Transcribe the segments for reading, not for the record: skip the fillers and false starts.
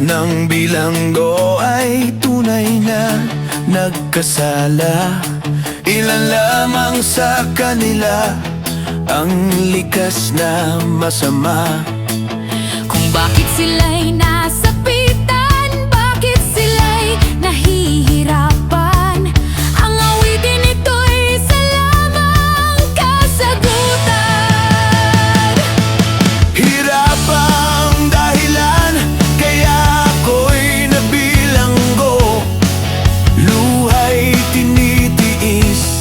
ng bilanggo ay tunay na nagkasala. Ilan lamang sa kanila ang likas na masama. Kung bakit sila'y nasapitan, bakit sila'y nahihirapan, ang awitin ito'y isa lamang kasagutan. Hirap ang dahilan kaya ako'y nabilanggo, luha'y tinitiis,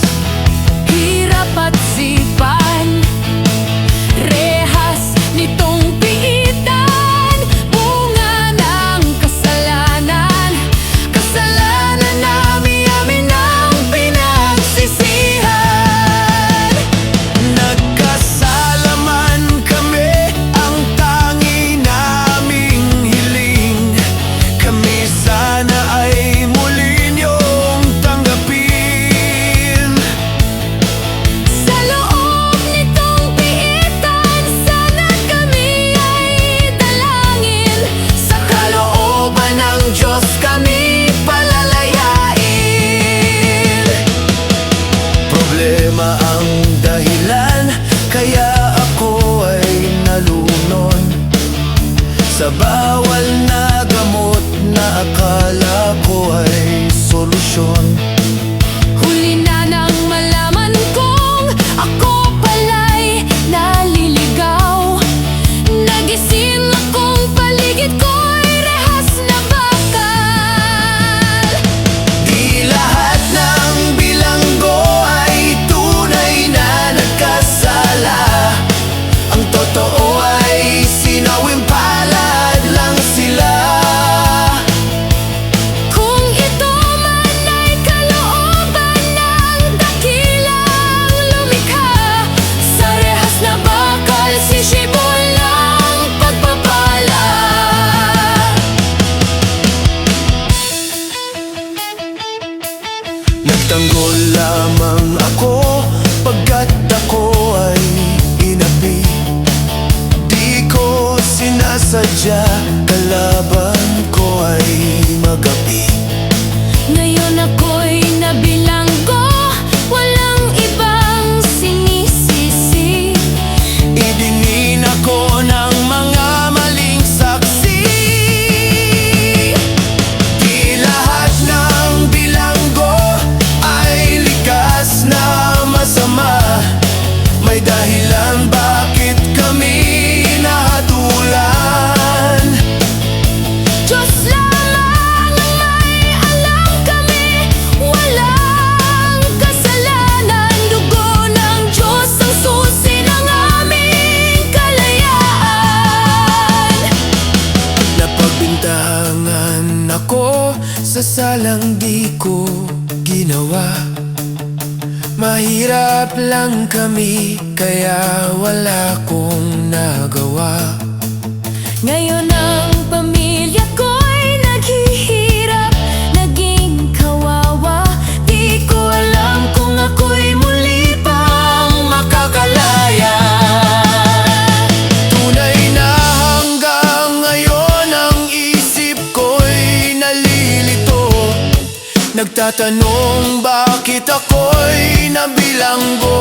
Hirap at sipan, rehas nitong piitan, bunga ng kasalanan. Kasalanan namin, amin ang pinagsisihan. nagkasalaman kami, ang tangi naming hiling, kami sana ay muli niyong tanggapin. Sa loob nitong piitan, sana kami ay dalangin. Sa Kalooban ng Diyos kami palalayain. Problema ang dahilan kaya ako ay nalunod sa bawal na gamot na akala ko ay solusyon. huli na nang malaman kong ako pala'y naliligaw. Nagising akong paligid ko'y rehas na bakal. Di lahat ng bilanggo ay tunay na nagkasala. Ang totoo ay sinawing palad lang sila. Kung ito man ay kalooban ng dakilang lumikha, sa rehas na bakal sisibol ng pagpapala. Nagtanggol lamang ako pagkat ako ay inapi. Di ko sinasadya, kalaban ko ay magapi. Ngayon ako'y nabilanggo, walang ibang sinisisi. Idinin ako ng mga maling saksi. Di lahat ng bilanggo ay likas na masama. May dahilan bakit kami nahatulan. Diyos lamang ang may alam, kami walang kasalanan. Dugo ng Diyos ang susi ng aming kalayaan. Napagbintangan ako sa salang di ko ginawa. Mahirap lang kami kaya wala kong nagawa. Ngayon ang pamilya ko'y naghihirap, naging kawawa. Di ko alam kung ako'y muli pang Makakalaya. Tunay na hanggang ngayon ang isip ko'y nalilito. Nagtatanong bakit ako'y nabilanggo.